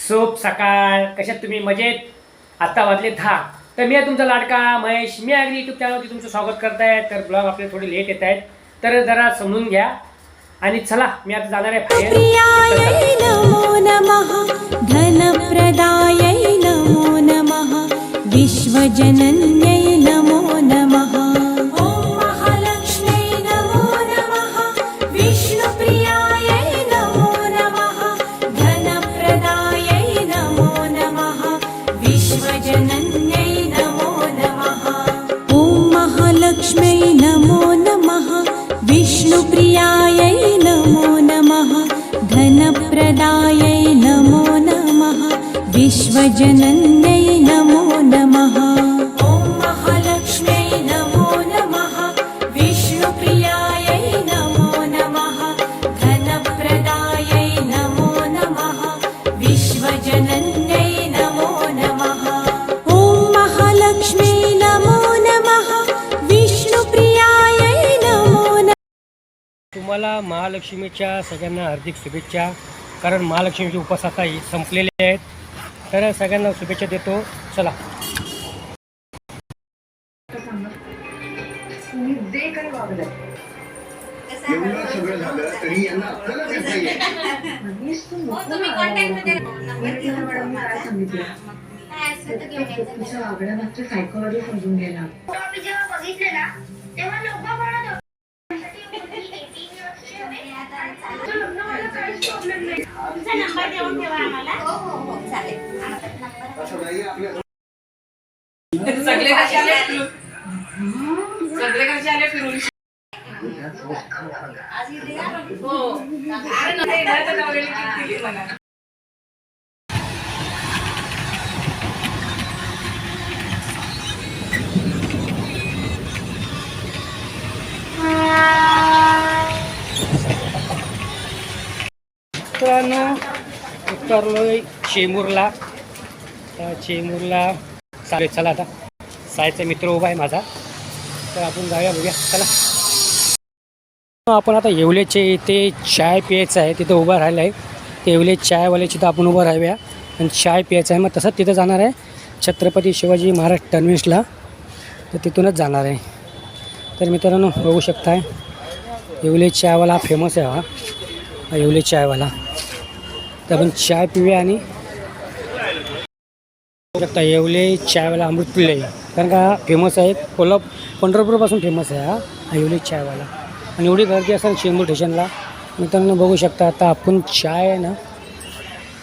शुभ सकाळ. कशात तुम्ही मजेत? आत्ता वाजले 10. तर मी आहे तुमचा लाडका महेश. मी अगदी यूट्यूब चॅनलवरती तुमचं स्वागत करत आहे. तर ब्लॉग आपले थोडे लेट येत आहेत, तर जरा समजून घ्या. आणि चला मी आता जाणार आहे प्रियायै नमो नमः धनप्रदायै नमो नमः विश्वजनन्यै नमो नमः ॐ महालक्ष्म्यै नमो नमः विष्णुप्रियायै नमो नमः धनप्रदायै नमो नमः विश्वजनन्यै नमो नमः ॐ महालक्ष्म्यै नमो नमः विष्णुप्रियायै नमो नमः धनप्रदायै नमो नमः विश्वजनन्यै नमो नमः ॐ महालक्ष्म्यै नमो नमः विष्णुप्रियायै नमो नमः धनप्रदायै नमो नमः विश्वजनन्यै नमो नमः ॐ महालक्ष्म्यै नमो नमः विष्णुप्रियायै नमो नमः. तुम्हाला महालक्ष्मीच्या सगळ्यांना हार्दिक शुभेच्छा. कारण महालक्ष्मीचे उपवास आता संपलेले आहेत, तर सगळ्यांना शुभेच्छा देतो. चला. एवढं सगळं झालं तरी यांना आपल्याला देता येईल. तुम्ही कॉन्टॅक्ट मध्ये काय सांगितलं तिच्या वागण्यामागचं सायकोलॉजी समजून घ्यायला. मी जेव्हा बघितले ना तेव्हा लोक म्हणत होते तुमचा नंबर देऊन ठेवा आम्हाला. हो चालेल. असं नाही आपल्या सगळे कसे आले फिरून हो अरे नाही तर नवऱ्याला किती दिली मला. मित्रांनो उतरलोय चेंबूरला. चेंबूरला चालेल. चला आता सायचा मित्र उभा आहे माझा, तर आपण जाऊया बघूया. चला. आपण आता येवलेचे इथे चाय प्यायचं आहे, तिथं उभं राहिलं आहे. येवले चायवाल्याची तर आपण उभं राहूया आणि चाय प्यायचं आहे. मग तसंच तिथं जाणार आहे छत्रपती शिवाजी महाराज टर्मिनसला, तर तिथूनच जाणार आहे. तर मित्रांनो बघू शकताय येवले चायवाला हा फेमस आहे. हा येवले चायवाला. तर आपण चाय पिऊया आणि शकता येवले चायवाला अमृत पिल्ले, कारण का फेमस आहे. पंढरपूरपासून फेमस आहे हा येवले चायवाला. आणि एवढी गर्दी असेल चेंबूर स्टेशनला. मित्रांनो बघू शकता आता आपण चाय आहे ना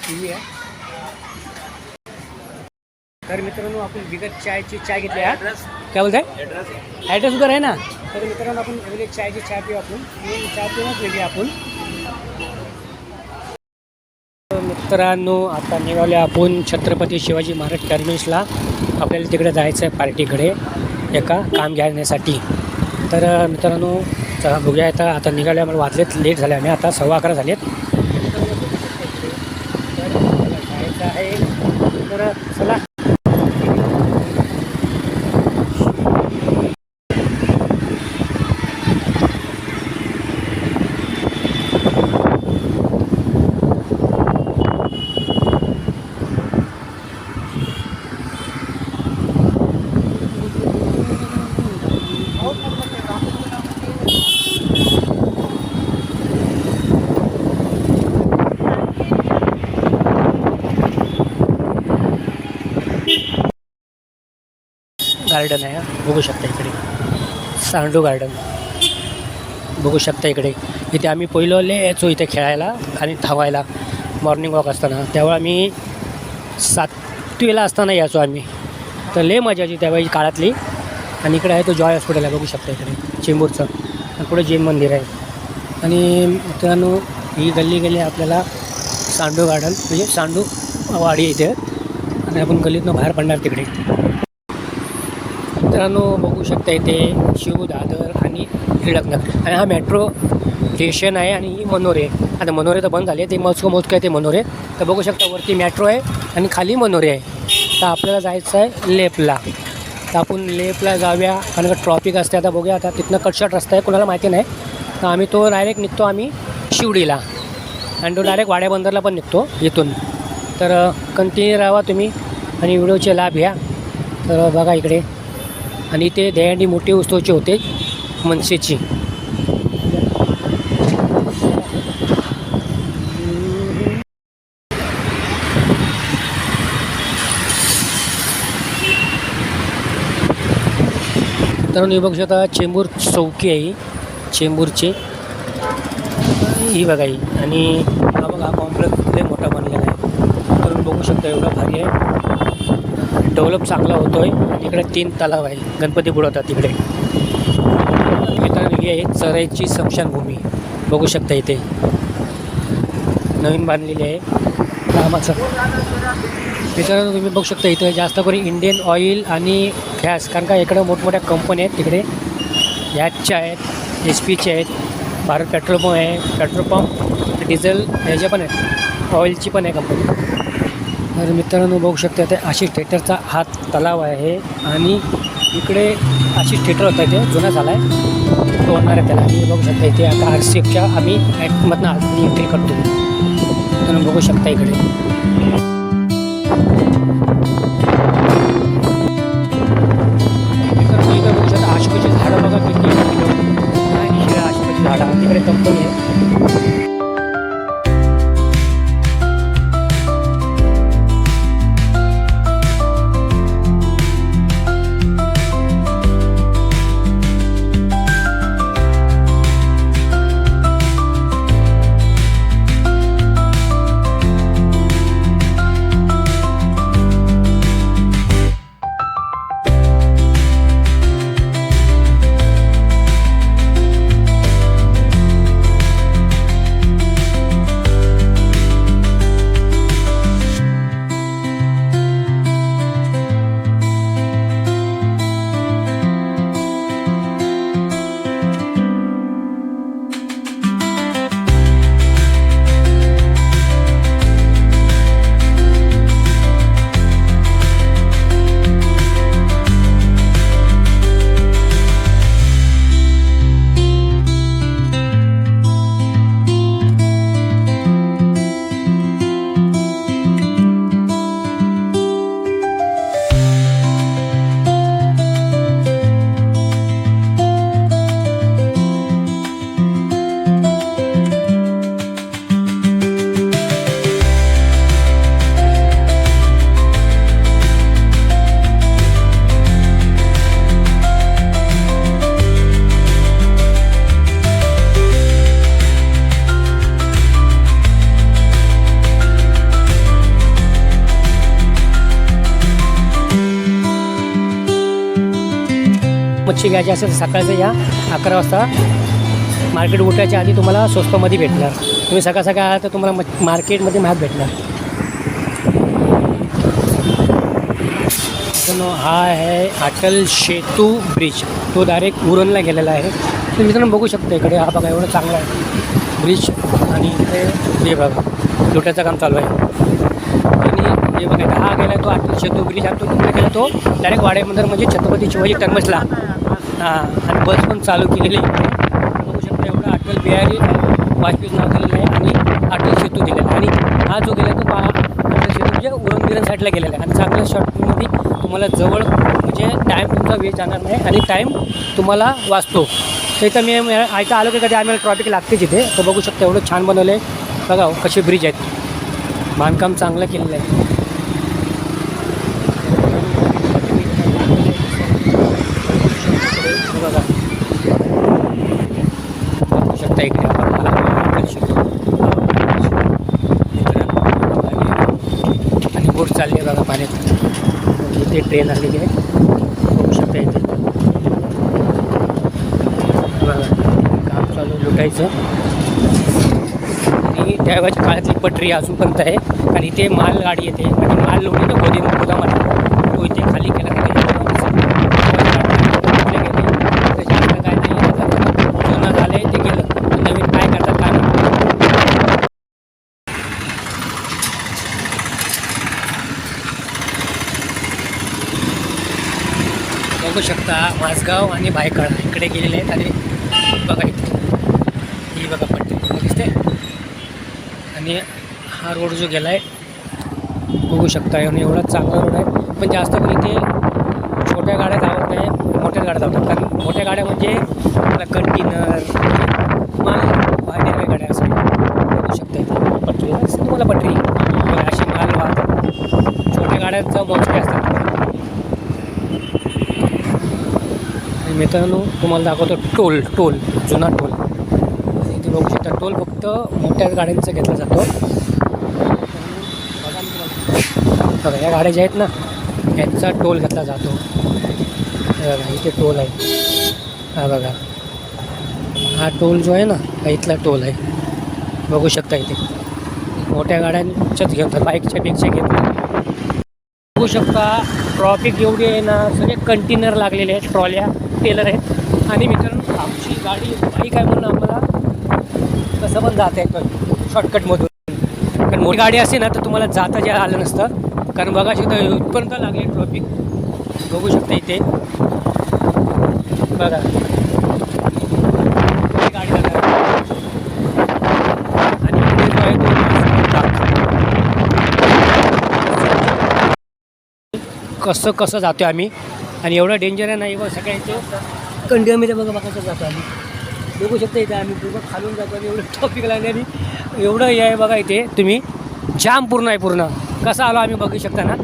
पिऊया. तर मित्रांनो आपण बिगत चायची चाय घेतली आहे. काय बोलताय? ॲड्रेस वगैरे आहे ना. तर मित्रांनो आपण येवले चायची चाय पिऊ. आपण चाय पिऊनच वेगळी आपण. मित्रांनो आता निघाले आपण छत्रपती शिवाजी महाराज टर्मिनसला. आपल्याला तिकडे जायचं आहे पार्टीकडे एका काम घेण्यासाठी. तर मित्रांनो चला बघूया. आता निघाले. आम्हाला वाजलेत लेट झाले. आम्ही आता 11:15 झालेत. जायचं आहे. तर चला. गार्डन आहे बघू शकता इकडे. सांडू गार्डन बघू शकता इकडे. इथे आम्ही पहिलं यायचो इथे खेळायला आणि धावायला मॉर्निंग वॉक असताना. तेव्हा आम्ही 7वीला असताना यायचो आम्ही. तर लय मजा यायची त्यावेळी काळातली. आणि इकडे आहे तो जॉय हॉस्पिटल आहे बघू शकता इकडे चेंबूरचं. आणि पुढे जैन मंदिर आहे. आणि मित्रांनो ही गल्ली आपल्याला सांडू गार्डन म्हणजे सांडू वाडी इथे. आणि आपण गल्लीतनं बाहेर पडणार तिकडे. मित्रांनो बघू शकता इथे शिव दादर आणि टिळकनगर. आणि हा मेट्रो स्टेशन आहे. आणि ही मनोरे. आता मनोरे तर बंद झाले, ते मोजकं आहे ते मनोरे. तर बघू शकता वरती मेट्रो आहे आणि खाली मनोरे आहे. तर आपल्याला जायचं आहे लेपला. तर आपण लेपला जाऊया कारण का ट्रॉफिक असते. आता बघूया. आता तिथनं कटशॉट रस्ता आहे, कोणाला माहिती नाही. तर आम्ही तो डायरेक्ट निघतो आम्ही शिवडीला. आणि तो डायरेक्ट वाड्या बंदरला पण निघतो इथून. तर कंटिन्यू राहा तुम्ही आणि व्हिडिओचे लाभ घ्या. तर बघा इकडे, आणि इथे दहीहंडी मोठे उत्सवचे होते मनसेची. तर मी बघू शकता चेंबूर चौकी आहे ही, चेंबूरची ही बघा ही. आणि हा बघा कॉम्प्लेक्स लय मोठा बनलेला आहे. तर बघू शकता एवढा भारी आहे, डेव्हलप चांगला होतो आहे. आणि इकडे 3 तलाव आहे, गणपती बुडवतात तिकडे. मित्रांनो ही आहे चराईची स्मशानभूमी, बघू शकता इथे नवीन बांधलेली आहे कामाचं. मित्रांनो तुम्ही बघू शकता इथे जास्त करून इंडियन ऑइल आणि गॅस, कारण का इकडं मोठमोठ्या कंपन्या आहेत तिकडे. ह्याच्या आहेत, HP चे आहेत, भारत पेट्रोल पंप आहे, पेट्रोल पंप डिझेल ह्याच्या पण आहेत, ऑइलची पण आहे कंपनी. तर मित्रांनो बघू शकता ते आशिष थिएटरचा हा तलाव आहे. आणि इकडे आशिष थिएटर होता, इथे जुना झाला आहे, तो होणार आहे त्याला. आणि बघू शकता इथे आता RCFच्या आम्ही ॲक्टमधनं आतमध्ये एंट्री करतो. तर बघू शकता इकडे आशोकाची झाडं बघा किती आशोकाची झाडं, तिकडे कंपनी आहे. मच्छी घ्यायची असेल तर सकाळचं या 11 वाजता, मार्केट उठायच्या आधी तुम्हाला स्वस्तमध्ये भेटणार. तुम्ही सकाळ सकाळ आला तर तुम्हाला मार्केटमध्ये महाग भेटणार. हा आहे अटल सेतू ब्रिज, तो डायरेक्ट उरणला गेलेला आहे. तुम्ही मित्रांनो बघू शकता इकडे, हा बघा एवढं चांगला आहे ब्रिज. आणि इथे हे बघा लुटायचं काम चालू आहे. आणि हे बघा हा गेला तो अटल सेतू ब्रिज, आणि तो तिकडे गेला तो डायरेक्ट वाड्यामध्ये म्हणजे छत्रपती शिवाजी टर्मिनसला. हां, आणि बस पण चालू केलेली आहे. बघू शकता एवढं अटल बिहारी वाजपेयी नाव दिलेलं आहे आणि अटल सेतू दिलेला आहे. आणि हा जो गेला तो अटल सेतू म्हणजे उरण साईडला गेलेला आहे. आणि चांगल्या शॉर्टमध्ये तुम्हाला जवळ म्हणजे टाईम तुमचा वेळ जाणार नाही आणि टाईम तुम्हाला वाचतो. तर इथं मी ऐका आलो की कधी आम्हाला ट्रॉफिक लागतेच इथे. तर बघू शकता एवढं छान बनवलं आहे बघा, कसे ब्रिज आहेत, बांधकाम चांगलं केलेलं आहे. बघा बघू शकता इकडे आणि बोट चालली आहे बघा पाण्यात. इथे ट्रेन आलेली आहे, बघू शकता इथे बघा काम चालू लुटायचं. आणि त्यावेळेच्या काळातली पटरी अजूनपर्यंत आहे. आणि इथे मालगाडी येते आणि माल लोड येतो गोदामाला, तो इथे खाली केला काय नाही. जुनं झालं आहे ते गेलं, नवीन काय करतात काय बघू शकता. माझगाव आणि भायखळा इकडे गेलेले आहेत. आणि बघा इथे ही बघा पट्टी दिसते. आणि हा रोड जो गेला आहे बघू शकता आणि एवढा चांगला रोड आहे. पण जास्त करून इथे छोट्या गाड्या धावत नाही, मोठ्या गाड्या धावतात. कारण मोठ्या गाड्या म्हणजे आपला कंटेनर माल वाहणाऱ्या गाड्या असं बघू शकता. इथे पटरी असं तुम्हाला पटरी अशी माल वाहतात. छोट्या गाड्यांचा मोजके असतात. आणि मित्रांनो तुम्हाला दाखवतो टोल जुना टोल. इथे बघू शकता टोल फक्त मोठ्या गाड्यांचा घेतला जातो. बघा या गाड्या ज्या आहेत ना यांचा टोल घेतला जातो. हे बघा इथे टोल आहे. हा बघा हा टोल जो आहे ना हा इथला टोल आहे. बघू शकता इथे मोठ्या गाड्यांच्याच घेतात, बाईकच्या पेक्षा घेत नाही. बघू शकता ट्रॉफिक एवढी आहे ना, सगळे कंटेनर लागलेले आहेत, ट्रॉल्या टेलर आहेत. आणि मित्रांनो आमची गाडी बाईक आहे म्हणून आम्हाला कसं पण जाता येतं शॉर्टकटमधून. कारण मोठी गाडी असेल ना तर तुम्हाला जाता जे आलं नसतं. कारण बघा शकता इथपर्यंत लागले ट्रॉफिक. बघू शकता इथे बघा गाडी जाणार आणि इकडे जो आहे तो कसं जातो आम्ही. आणि एवढं डेंजर आहे नाही बघ सगळ्यांचे कंडियामध्ये बघा कसं जातो आम्ही. बघू शकता इथे आम्ही पूर्ण खालून जातो आणि एवढं ट्रॉफिक लागले आणि एवढं हे आहे बघा इथे तुम्ही जाम पूर्ण आहे. पूर्ण कसं आलो आम्ही बघू शकता ना.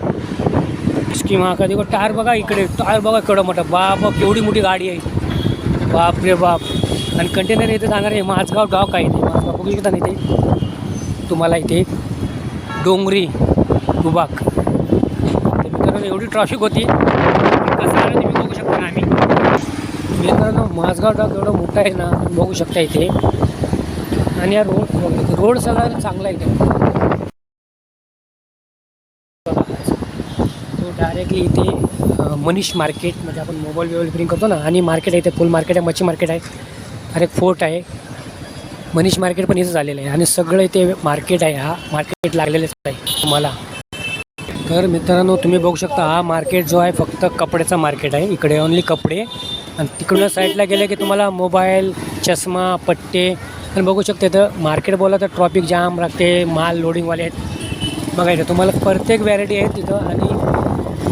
किंवा कधी टायर बघा इकडे टायर बघा केवढं मोठं बाप केवढी मोठी गाडी आहे. बाप रे बाप. आणि कंटेनर इथे सांगणार आहे माझगाव डॉक आहे इथे. माझगाव बघू शकता ना इथे तुम्हाला इथे डोंगरी दुबाक. तर मित्रांनो एवढी ट्रॉफिक होती कसं आलं तुम्ही बघू शकता ना. आम्ही मित्रांनो माझगाव डॉक एवढं मोठं आहे ना बघू शकता इथे. आणि या रोड सगळा चांगला आहे इथे. तो डायरेक्टली इथे मनीष मार्केट म्हणजे आपण मोबाईल रिपेअरिंग करतो ना. आणि मार्केट आहे इथे फुल मार्केट आहे, मच्छी मार्केट आहे, अरे फोर्ट आहे, मनीष मार्केट पण इथं झालेलं आहे. आणि सगळं इथे मार्केट आहे. हा मार्केट लागलेलंच आहे तुम्हाला. तर मित्रांनो तुम्ही बघू शकता हा मार्केट जो आहे फक्त कपड्याचा मार्केट आहे. इकडे ओनली कपडे. आणि तिकडून साईडला गेले की तुम्हाला मोबाईल, चष्मा, पट्टे. आणि बघू शकता इथं मार्केट बोला तर ट्रॉफिक जाम लागते, माल लोडिंगवाले आहेत. बघायचं तुम्हाला प्रत्येक व्हॅरायटी आहे तिथं. आणि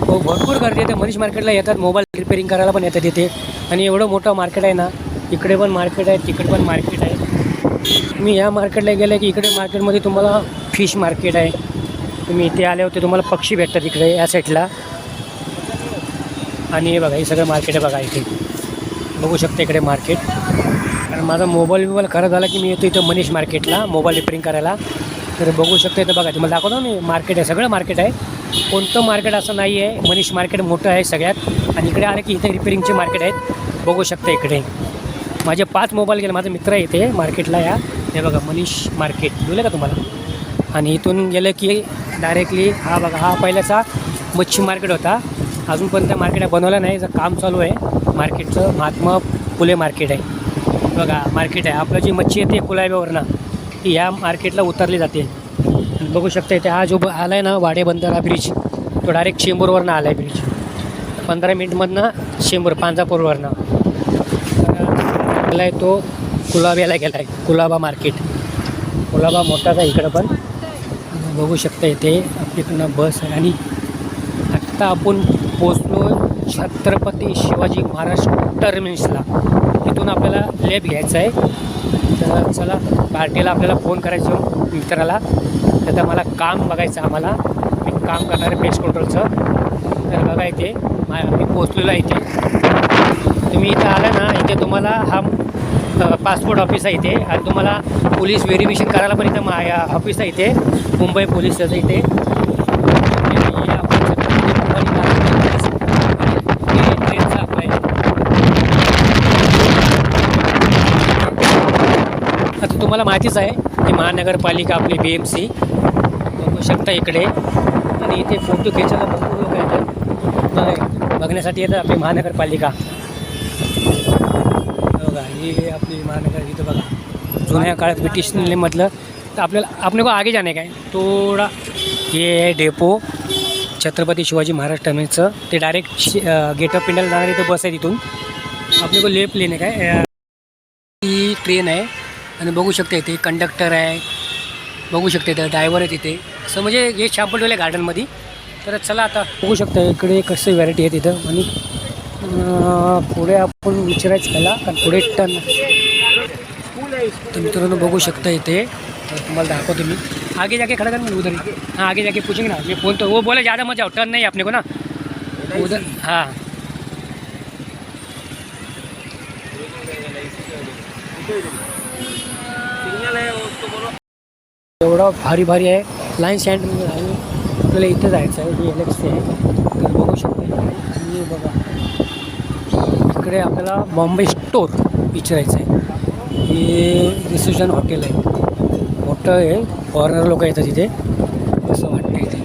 भरपूर गर्दी येते. मनीष मार्केटला येतात, मोबाईल रिपेअरिंग करायला पण येतात तिथे. आणि एवढं मोठं मार्केट आहे ना. इकडे पण मार्केट आहे, तिकडे पण मार्केट आहे. तुम्ही या मार्केटला गेले की इकडे मार्केटमध्ये तुम्हाला फिश मार्केट आहे. तुम्ही इथे आले होते तुम्हाला पक्षी भेटतात इकडे या साईडला. आणि हे बघा हे सगळं मार्केट आहे बघा इथे. बघू शकता इकडे मार्केट. कारण माझा मोबाईल खराब झाला की मी येतो इथं मनीष मार्केटला मोबाईल रिपेअरिंग करायला. तर बघू शकता इथं बघा तुम्हाला दाखवतो मी मार्केट आहे, सगळं मार्केट आहे. कोणतं मार्केट असं नाही आहे. मनीष मार्केट मोठं आहे सगळ्यात. आणि इकडे आले की इथे रिपेअरिंगचे मार्केट आहेत. बघू शकता इकडे माझे 5 मोबाईल गेले. माझा मित्र आहे इथे मार्केटला या. हे बघा मनीष मार्केट बोलले का तुम्हाला. आणि इथून गेलं की डायरेक्टली हा बघा हा पहिल्याचा मच्छी मार्केट होता. अजून पण त्या मार्केट बनवलं नाही, जर काम चालू आहे मार्केटचं. महात्मा फुले मार्केट आहे बघा. मार्केट आहे आपलं जी मच्छी येते कुलाब्यावरनं ती ह्या मार्केटला उतरली जाते. आणि बघू शकता इथे हा जो आला आहे ना वाडे बंदरा ब्रिज तो डायरेक्ट चेंबूरवरनं आला आहे ब्रिज. 15 मिनिटमधनं चेंबूर पांजापूरवरनं आला आहे. तो कुलाब्याला गेला आहे, कुलाबा मार्केट. कुलाबा मोठाच आहे इकडं पण. बघू शकता इथे आपल्याकडनं बस आहे. आणि आत्ता आपण पोचलो छत्रपती शिवाजी महाराज टर्मिनसला. तिथून आपल्याला लेफ्ट घ्यायचं आहे. तर चला पार्टीला आपल्याला फोन करायचं मित्राला. तर मला काम बघायचं आम्हाला. मी काम करणार आहे पेस्ट कंट्रोलचं. तर बघा इथे मी पोचलेलो आहे इथे. तुम्ही इथं आला ना इथे तुम्हाला हा पासपोर्ट ऑफिस आहे इथे. आणि तुम्हाला पोलीस व्हेरिफिकेशन करायला पण इथं ऑफिस आहे इथे मुंबई पोलीसचं इथे. ट्रेनचा अप्लाय आता तुम्हाला माहितीच आहे की महानगरपालिका आपली BMC बघू शकता इकडे. आणि इथे फोटो घ्यायला भरपूर लोक येतात बघण्यासाठी येतात आपली महानगरपालिका. बघा ही आपली महानगर इथं बघा जुन्या काळात ब्रिटिशमधलं. तर आपल्याला आपने को आगे जाणे काय थोडा हे आहे डेपो छत्रपती शिवाजी महाराज टर्मिनसचं. ते डायरेक्ट गेट ऑफ इंडियाला जाणारी इथे बस आहे. तिथून आपले को लेफ्ट लेने काय ही ट्रेन आहे. आणि बघू शकता इथे कंडक्टर आहे, बघू शकता इथे ड्रायव्हर आहे तिथे. असं म्हणजे हे शॅम्पल ठेवले गार्डनमध्ये. तर चला आता बघू शकता इकडे कसं व्हरायटी आहे तिथं. आणि पुढे आपण विचारायचं त्याला कारण पुढे टन. तर मित्रांनो बघू शकता इथे. तर तुम्हाला दाखवतो मी. आगे जाके खड़ा करना उधर. हाँ आगे जाके पूछेंगे ना. मैं फोन तो वो बोले ज़्यादा मत जाओ, टर्न नहीं अपने को ना उधर. हाँ एवढा भारी भारी आहे. लाईन स्टँड आणि आपल्याला इथं जायचं आहे. ही LXC आहे. तर बघू शकता. आणि बघा इकडे आपल्याला बॉम्बे स्टोर विचारायचं आहे. हे रिसेप्शन हॉटेल आहे. मोठं आहे. फॉरेनर लोक येतात इथे असं वाटतं इथे.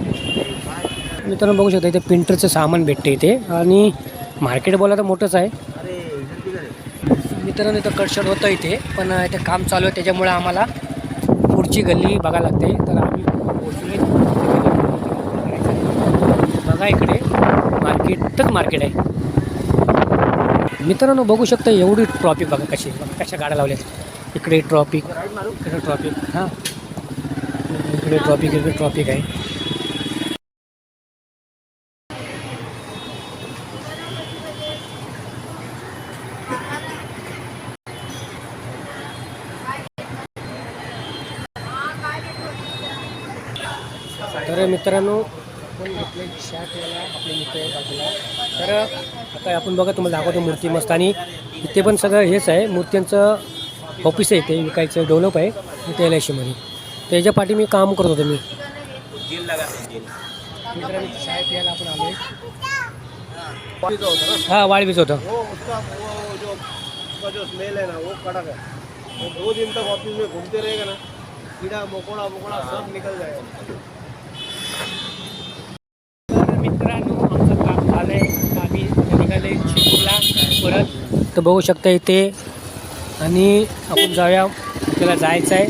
मित्रांनो बघू शकता इथे प्रिंटरचं सामान भेटते इथे. आणि मार्केट बोला तर मोठंच आहे. मित्रांनो इथं कटशॉट होतं इथे. पण इथे काम चालू आहे त्याच्यामुळे आम्हाला पुढची गल्ली बघायला लागते. तर आम्ही बघा इकडे मार्केटच मार्केट आहे. मित्रांनो बघू शकता एवढी ट्रॉफिक बघा कशी. बघा कशा गाड्या लावल्यात. इकडे ट्रॉफिक, इकडे ट्रॉफिक. हां इकडे ट्रॉफिक, इकडे ट्रॉफिक आहे. तर मित्रांनो आपण घेतले शॅकला आपले मित्र आहे बाजूला. तर आता आपण बघा तुम्हाला दाखवतो मूर्ती मस्त. आणि इथे पण सगळं हेच आहे. मूर्त्यांचं ऑफिस आहे इथे विकायचं डेव्हलप आहे इथे LICमध्ये. त्याच्या पाठी मी काम करत होतो मी. मित्रांनो शाळेत यायला आपण आलो आहे. हाँ वाळवीच होतं. उसका जो स्मेल है ना वो कड़क है. वो 2 दिन तक ऑफिस में घूमते रहेगा ना, कीड़ा मकोड़ा सब निकल जाएगा. तर मित्रांनो आमचं काम झालं आहे. आम्ही निघाले चिमूरला परत. तर बघू शकता इथे. आणि आपण जाऊया. आपल्याला जायचं आहे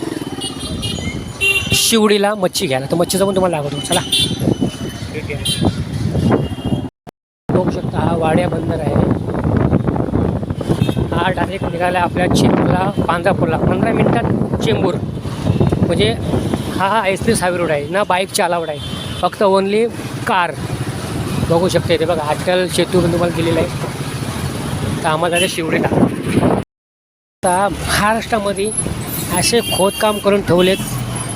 शिवडीला मच्छी घ्यायला. तर मच्छीचं पण तुम्हाला दाखवतो. चला बघू शकता हा वाड्या बंदर आहे. हा डायरेक्ट निघाला आपल्या चेंबूरला पांजापूरला 15 मिनिटात चेंबूर. म्हणजे हा एक्सप्रेस हायवे रोड आहे ना. बाईकची अलाउड आहे फक्त ओनली कार. बघू शकता इथे बघा अटल सेतू पण तुम्हाला दिलेलं आहे. तर आम्हाला जायचं शिवडीला. आता महाराष्ट्रामध्ये असे खोदकाम करून ठेवलेत.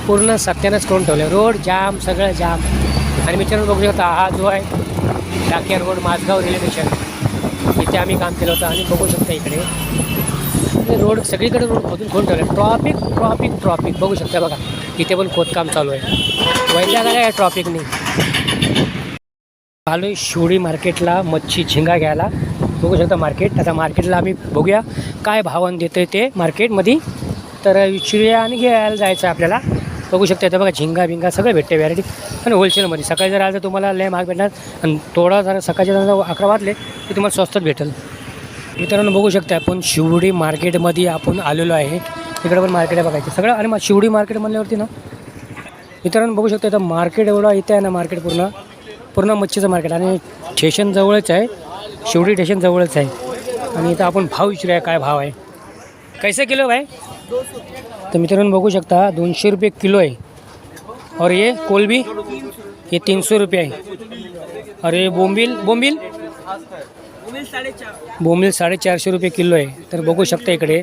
पूर्ण सत्यानाश करून ठेवले. रोड जाम, सगळं जाम. आणि मित्रांनो बघू शकता हा जो आहे डाकिया रोड माझगाव रेल्वे स्टेशन इथे आम्ही काम केलं होतं. आणि बघू शकता इकडे रोड सगळीकडे रोड खोदून ठेवले. ट्रॉफिक ट्रॉफिक ट्रॉफिक बघू शकता बघा. इथे पण खोदकाम चालू आहे. वैद्या काय आहे ट्रॉफिकनी. आलो आहे शिवडी मार्केटला मच्छी झिंगा घ्यायला. बघू शकता मार्केट. आता मार्केटला आम्ही बघूया काय भावानं देतं ते मार्केटमध्ये. तर विचारूया आणि घ्यायला जायचं आहे आपल्याला. बघू शकता इथं बघा झिंगा बिंगा सगळं भेटते व्हॅरायटी. आणि होलसेलमध्ये सकाळी जर आलं तर तुम्हाला लय महाग भेटणार. आणि थोडा जरा सकाळच्या जर 11 वाजले की तुम्हाला स्वस्तात भेटेल. मित्रांनो बघू शकता आपण शिवडी मार्केटमध्ये आपण आलेलो आहे. इकडे पण मार्केट आहे बघायचं सगळं. आणि मग शिवडी मार्केट म्हणल्यावरती ना मित्रांनो बघू शकता इथं मार्केट एवढं इथे आहे ना. मार्केट पूर्ण मच्छीचं मार्केट. आणि स्टेशन जवळच आहे. शिवडी स्टेशन जवळच आहे. आणि इथं आपण भाव विचारूया काय भाव आहे. कैसे किलो भाई. तर मित्रांनो बघू शकता 200 रुपये किलो आहे. और ये कोलबी ये 300 रुपये आहे. और ये बोंबिल 450 रुपये किलो आहे. तर बघू शकता इकडे.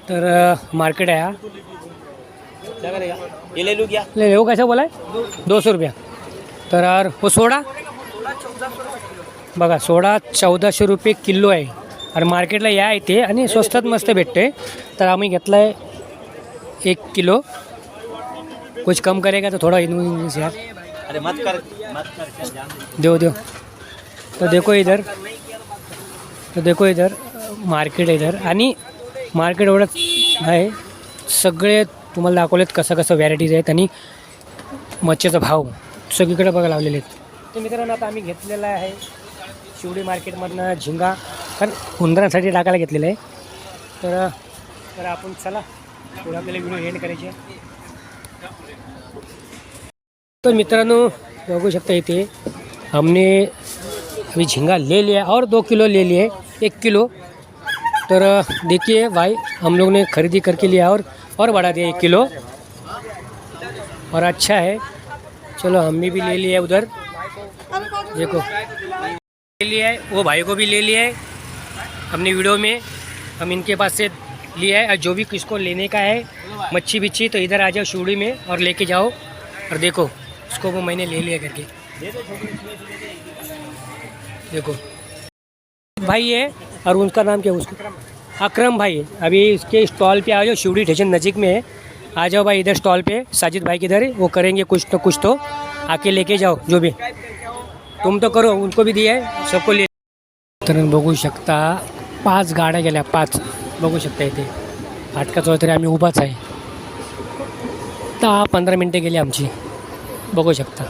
तर मार्केट आहे हा. ले लो कैसा बोला है 200 रुपया. तर और वो सोडा बघा सोडा 1400 रुपये किलो आहे. आणि मार्केटला या इथे आणि स्वस्तात मस्त भेटते. तर आम्ही घेतला आहे 1 किलो. कुछ कम करेगा तो थोड़ा इन्वेस्ट यार. अरे मत कर दो. तो देखो इधर मार्केट आहे इधर. आणि मार्केट एवढंच आहे. सगळे तुम्हाला दाखवलेत कसं व्हॅरायटीज आहेत. आणि मच्छीचा भाव सगळीकडे बघा लावलेले आहेत. तर मित्रांनो आता आम्ही घेतलेला आहे शिवडी मार्केटमधनं झिंगा. कारण उंदरांसाठी टाकायला घेतलेलं आहे. तर आपण चला थोडं आपल्याला व्हिडिओ एंड करायचे. तो मित्रांनो बघू शकता इथे हमने अभी झींगा ले लिया और 2 किलो ले लिए 1 किलो. तर देखिए भाई हम लोग ने खरीदी करके लिया और बढ़ा दिया 1 किलो. और अच्छा है। चलो हम भी ले लिए उधर, देखो ले लिया है, वो भाई को भी ले लिया है अपनी वीडियो में। हम इनके पास से लिया है, और जो भी किसको लेने का है मच्छी बिच्छी तो इधर आ जाओ शिवड़ी में और लेके जाओ। और देखो उसको वो मैंने ले लिया करके, देखो भाई है और उनका नाम क्या है उसको, अकरम भाई है। अभी इसके स्टॉल पे आ जाओ, शिवड़ी स्टेशन नज़दीक में है, आ जाओ भाई इधर स्टॉल पे। साजिद भाई किधर है, वो करेंगे कुछ तो आके लेके जाओ। जो भी तुम तो करो, उनको भी दिया है, सबको ले। तर बघू शकता 5 गाड्या गेल्या, 5 बघू शकता इथे फाटकाजवळ तरी आम्ही उभाच आहे। 10-15 मिनटं गेली आमची, बघू शकता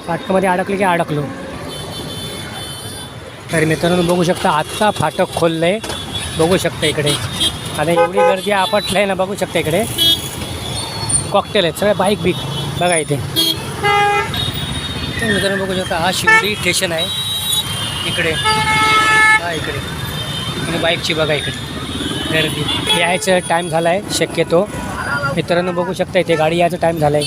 फाटकामध्ये अडकले की अडकलो। तर मित्रांनो बघू शकता आत्ता फाटक खोललं आहे, बघू शकता इकडे आता एवढी गर्दी आपटलं आहे ना, बघू शकता इकडे कॉकटेल आहेत सगळे, बाईक बिक बघा इथे। तर मित्रांनो बघू शकता हा शिवडी स्टेशन आहे इकडे, हा इकडे आणि बाईकची बघा इकडे गर्दी। यायचं टाईम झाला आहे शक्यतो मित्रांनो, बघू शकता इथे गाडी यायचा टाईम झाला आहे।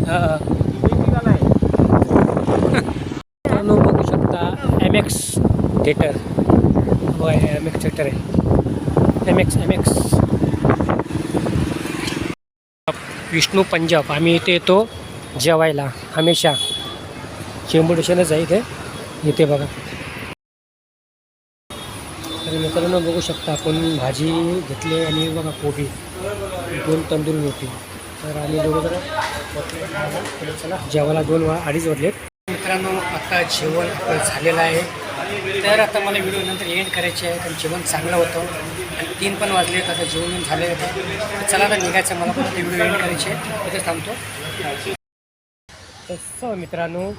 हां मित्रांनो बघू शकता MX थिएटर, बघा MX थिएटर आहे, MX विष्णू पंजाब। आम्ही इथे येतो जेवायला हमेशा, चेंबूर स्टेशनच आहे इथे, इथे बघा। तर मित्रांनो बघू शकता आपण भाजी घेतली आणि बघा कोबी, 2 तंदूरी रोटी। तर आम्ही बरोबर चला जेवायला 2-2:30 वाजलेत मित्रांनो। आता जेवण झालेलं आहे, तर आता मला व्हिडिओ नंतर एंड करायचे आहे, कारण जेवण चांगलं होतं आणि 3 पण वाजलेत, आता जेवण झाले होते। तर चला आता निघायचं, मला पण व्हिडिओ एंड करायचे आहे, इथेच थांबतो। तसं मित्रांनो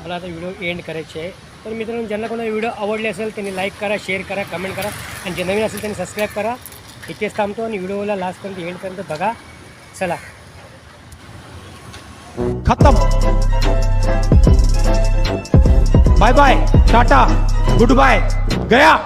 मला आता व्हिडिओ एंड करायचे आहे। तर मित्रांनो ज्यांना कोणाला व्हिडिओ आवडले असेल त्यांनी लाईक करा, शेअर करा, कमेंट करा, आणि जे नवीन असेल त्यांनी सबस्क्राईब करा। इथेच थांबतो आणि व्हिडिओला लास्टपर्यंत एंडपर्यंत बघा। चला खत्म, bye bye, tata, goodbye, गया।